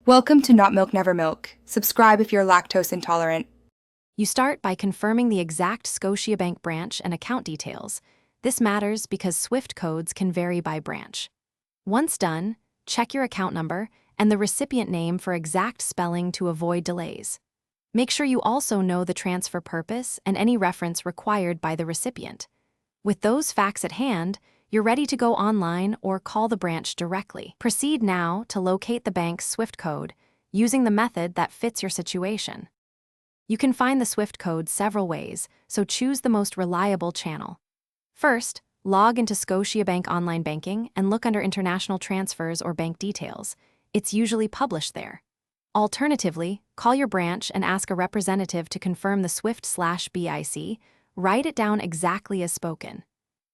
Welcome to Not Milk Never Milk. Subscribe if you're lactose intolerant. You start by confirming the exact Scotiabank branch and account details. This matters because Swift codes can vary by branch. Once done, check your account number and the recipient name for exact spelling to avoid delays. Make sure you also know the transfer purpose and any reference required by the recipient. With those facts at hand, you're ready to go online or call the branch directly. Proceed now to locate the bank's Swift code using the method that fits your situation. You can find the Swift code several ways, so choose the most reliable channel. First, log into Scotiabank Online Banking and look under International Transfers or Bank Details. It's usually published there. Alternatively, call your branch and ask a representative to confirm the Swift/BIC. Write it down exactly as spoken.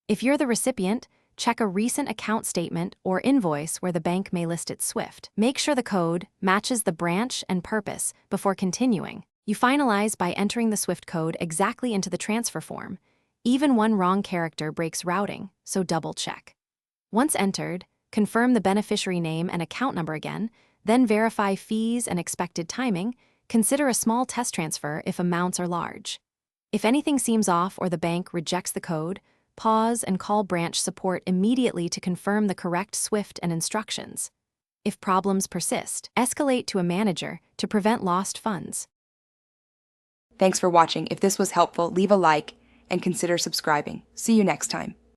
If you're the recipient, check a recent account statement or invoice where the bank may list its Swift. Make sure the code matches the branch and purpose before continuing. You finalize by entering the Swift code exactly into the transfer form. Even one wrong character breaks routing, so double-check. Once entered, confirm the beneficiary name and account number again, then verify fees and expected timing. Consider a small test transfer if amounts are large. If anything seems off or the bank rejects the code, pause and call branch support immediately to confirm the correct Swift and instructions. If problems persist, escalate to a manager to prevent lost funds. Thanks for watching. If this was helpful, leave a like and consider subscribing. See you next time.